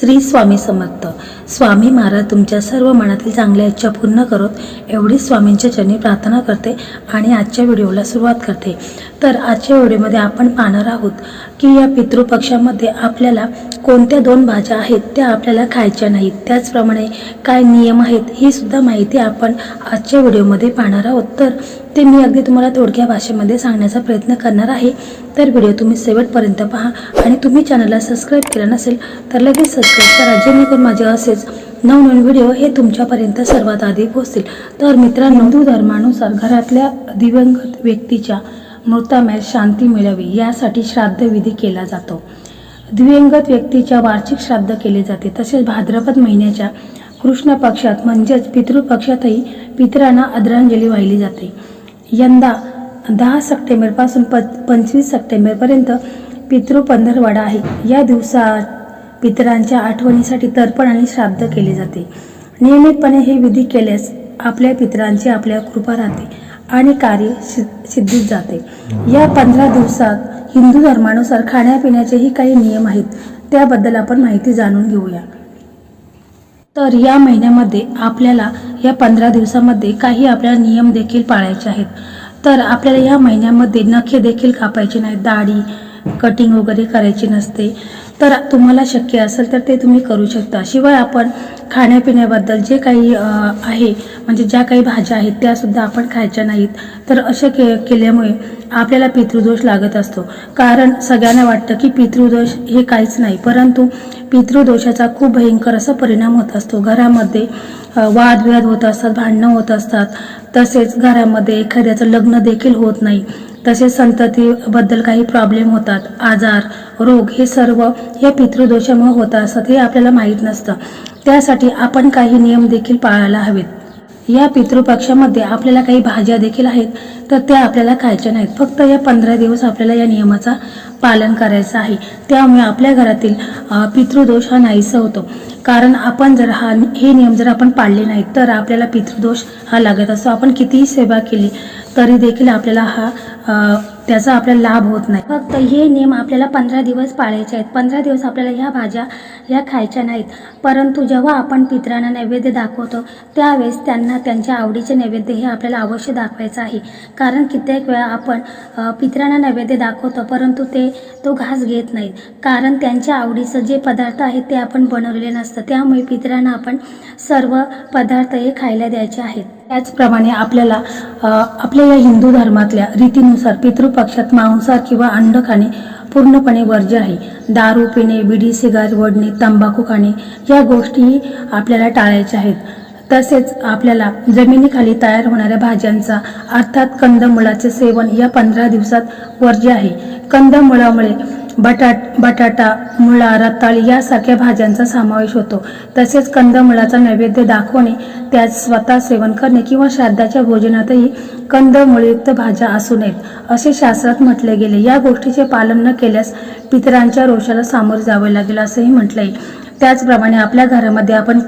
श्री स्वामी समर्थ. स्वामी महाराज तुमच्या सर्व मनातील चांगल्या इच्छा पूर्ण करत एवढी स्वामींच्या चरणी प्रार्थना करते आणि आजच्या व्हिडिओला सुरुवात करते. तर आजच्या व्हिडिओमध्ये आपण पाहणार आहोत की या पितृपक्षामध्ये आपल्याला कोणत्या 2 भाज्या आहेत त्या आपल्याला खायच्या नाहीत, त्याचप्रमाणे काय नियम आहेत ही सुद्धा माहिती आपण आजच्या व्हिडिओमध्ये पाहणार आहोत. तर ते मी अगदी तुम्हाला थोडक्या भाषेमध्ये सांगण्याचा प्रयत्न करणार आहे. तर व्हिडिओ तुम्ही शेवटपर्यंत पहा आणि तुम्ही चॅनलला सबस्क्राईब केलं नसेल तर लगेच सबस्क्राईब करा, जेणेकरून माझे असेच नवनवीन व्हिडिओ हे तुमच्यापर्यंत सर्वात आधी पोहोचतील. तर मित्रांनो, हिंदू धर्मानुसार घरातल्या दिवंगत व्यक्तीच्या मृत्यूस शांती मिळावी यासाठी श्राद्ध विधी केला जातो. दिवंगत व्यक्तीच्या वार्षिक श्राद्ध केले जाते. तसेच भाद्रपद महिन्याच्या कृष्ण पक्षात म्हणजेच पितृपक्षातही पितरांना आदरांजली वाहिली जाते. यंदा 10 सप्टेंबरपासून 25 सप्टेंबरपर्यंत पितृ पंधरवडा आहे. या दिवसात पितरांच्या आठवणीसाठी तर्पण आणि श्राद्ध केले जाते. नियमितपणे हे विधी केल्यास आपल्या पितरांची आपल्या कृपा राहते आणि कार्य सिद्धीत जाते. या 15 दिवसात हिंदू धर्मानुसार खाण्यापिण्याचेही काही नियम आहेत, त्याबद्दल आपण माहिती जाणून घेऊया. तर या महिन्यामध्ये आपल्याला या 15 दिवसामध्ये काही आपल्याला नियम देखील पाळायचे आहेत. तर आपल्याला या महिन्यामध्ये नखे देखील कापायचे नाहीत, दाढी कटिंग वगैरे करायची नसते. तर तुम्हाला शक्य असेल तर ते तुम्ही करू शकता. शिवाय आपण खाण्यापिण्याबद्दल जे काही आहे म्हणजे ज्या काही भाज्या आहेत त्या सुद्धा आपण खायच्या नाहीत. तर असे केल्यामुळे आपल्याला पितृदोष लागत असतो. कारण सगळ्यांना वाटतं की पितृदोष हे काहीच नाही, परंतु पितृदोषाचा खूप भयंकर असा परिणाम होत असतो. घरामध्ये वादविवाद होत असतात, भांडणं होत असतात. तसेच घरामध्ये एखाद्याचं लग्न देखील होत नाही. तसेच संततीबद्दल काही प्रॉब्लेम होतात, आजार रोग हे सर्व या पितृदोषामुळे होत असतात, हे आपल्याला माहीत नसतं. त्यासाठी आपण काही नियम देखील पाळायला हवेत. या पितृपक्षामध्ये आपल्याला काही भाज्या देखील आहेत तर त्या आपल्याला खायच्या नाहीत. फक्त या 15 दिवस आपल्याला या नियमाचा पालन करायचं आहे. त्यामुळे आपल्या घरातील पितृदोष हा नाहीसा होतो. कारण आपण जर हे नियम जर आपण पाळले नाहीत तर आपल्याला पितृदोष हा लागत असतो. आपण कितीही सेवा केली तरी देखील आपल्याला त्याचा आपल्याला लाभ होत नाही. फक्त हे नियम आपल्याला 15 दिवस पाळायचे आहेत. 15 दिवस आपल्याला ह्या भाज्या ह्या खायच्या नाहीत. परंतु जेव्हा आपण पितरांना नैवेद्य दाखवतो त्यावेळेस त्यांना त्यांच्या आवडीचे नैवेद्य हे आपल्याला अवश्य दाखवायचं आहे. कारण कित्येक वेळा आपण पितरांना नैवेद्य दाखवतो परंतु तो घास घेत नाहीत, कारण त्यांच्या आवडीचं जे पदार्थ आहेत ते आपण बनवलेले नसतं. त्यामुळे पितरांना आपण सर्व पदार्थ हे खायला द्यायचे आहेत. त्याचप्रमाणे आपल्याला आपल्या या हिंदू धर्मातल्या रीतीनुसार पितृपक्षात मांसाहार किंवा अंड खाणे पूर्णपणे वर्ज्य आहे. दारू पिणे, बिडी सिगारेट ओढणे, तंबाखू खाणे या गोष्टी आपल्याला टाळायच्या आहेत. तसेच आपल्याला जमिनीखाली तयार होणाऱ्या भाज्यांचा अर्थात कंदमुळाचे सेवन या 15 दिवसात वर्ज्य आहे. कंदमुळामुळे बटाटा, मुळा, रताळी यासारख्या भाज्यांचा समावेश होतो. तसेच कंदमुळाचा नैवेद्य दाखवणे, त्यात स्वतः सेवन करणे किंवा श्राद्धाच्या भोजनातही कंदमुळयुक्त भाज्या असू नयेत असे शास्त्रात म्हटले गेले. या गोष्टीचे पालन न केल्यास पितरांच्या रोषाला सामोरे जावे लागेल असंही म्हटलं आहे. त्याचप्रमाणे आपल्या घरामध्ये आपण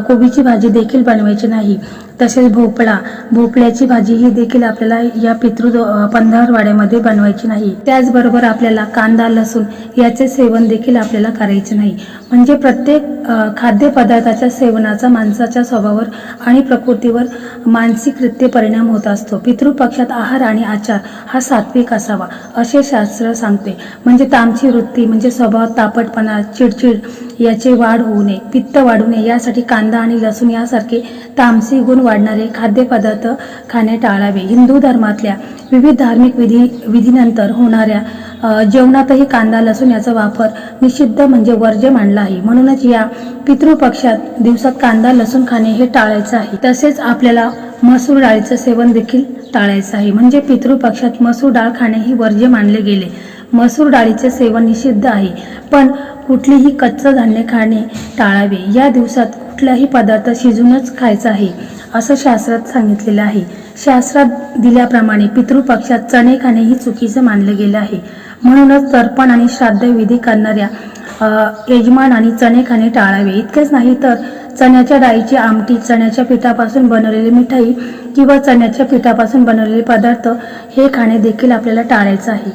कोबीची भाजी देखील बनवायची नाही. तसेच भोपळ्याची भाजी ही देखील आपल्याला या पंधरवड्यामध्ये बनवायची नाही. त्याचबरोबर आपल्याला कांदा, लसूण याचे सेवन देखील आपल्याला करायचे नाही. म्हणजे प्रत्येक खाद्यपदार्थाच्या सेवनाचा माणसाच्या स्वभावावर आणि प्रकृतीवर मानसिकरित्या परिणाम होत असतो. पितृपक्षात आहार आणि आचार हा सात्विक असावा असे शास्त्र सांगते. म्हणजे तामसी वृत्ती म्हणजे स्वभाव, तापटपणा, चिडचिड याचे वाढ होऊ नये, पित्त वाढू नये यासाठी कांदा आणि लसूण यासारखे तामसी गुण वाढणारे खाद्यपदार्थ खाणे टाळावे. हिंदू धर्मातल्या विविध धार्मिक विधीनंतर होणाऱ्या जेवणातही कांदा लसूण याचा वापर निषिद्ध म्हणजे वर्ज्य मानला आहे. म्हणूनच या पितृपक्षात दिवसात कांदा लसूण खाणे हे टाळायचं आहे. तसेच आपल्याला मसूर डाळीचं सेवन देखील टाळायचं आहे. म्हणजे पितृपक्षात मसूर डाळ खाणे ही वर्ज्य मानले गेले. मसूर डाळीचे सेवन निषिद्ध आहे, पण कुठलीही कच्चं धान्य खाणे टाळावे. या दिवसात कुठलाही पदार्थ शिजूनच खायचा आहे असं शास्त्रात सांगितलेलं आहे. शास्त्रात दिल्याप्रमाणे पितृपक्षात चणे खाणे ही चुकीचं मानलं गेलं आहे. म्हणूनच तर्पण आणि श्राद्ध विधी करणाऱ्या यजमानांनी चणे खाणे टाळावे. इतकेच नाही तर चण्याच्या डाळीची आमटी, चण्याच्या पिठापासून बनवलेली मिठाई किंवा चण्याच्या पिठापासून बनवलेले पदार्थ हे खाणे देखील आपल्याला टाळायचं आहे.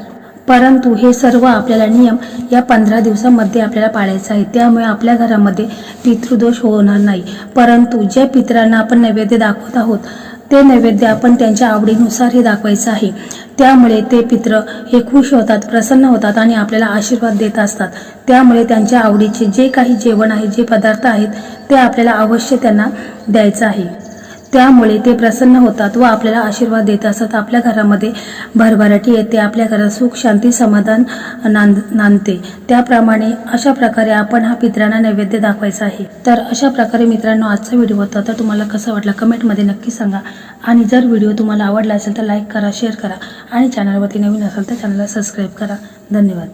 परंतु हे सर्व आपल्याला नियम या 15 दिवसांमध्ये आपल्याला पाळायचं आहे. त्यामुळे आपल्या घरामध्ये पितृदोष होणार नाही. परंतु ज्या पितरांना आपण नैवेद्य दाखवत आहोत ते नैवेद्य आपण त्यांच्या आवडीनुसार हे दाखवायचं आहे. त्यामुळे ते पित्र हे खुश होतात, प्रसन्न होतात आणि आपल्याला आशीर्वाद देत असतात. त्यामुळे त्यांच्या आवडीचे जे काही जेवण आहे, जे पदार्थ आहेत ते आपल्याला अवश्य त्यांना द्यायचं आहे. त्यामुळे ते प्रसन्न होतात व आपल्याला आशीर्वाद देत असतात. आपल्या घरामध्ये भरभराटी येते, आपल्या घरात सुख शांती समाधान नांदते. त्याप्रमाणे अशा प्रकारे आपण हा पितरांना नैवेद्य दाखवायचा आहे. तर अशा प्रकारे मित्रांनो आजचा व्हिडिओ होता. तर तुम्हाला कसा वाटला कमेंटमध्ये नक्की सांगा. आणि जर व्हिडिओ तुम्हाला आवडला असेल तर लाईक करा, शेअर करा आणि चॅनलवरती नवीन असाल तर चॅनलला सबस्क्राईब करा. धन्यवाद.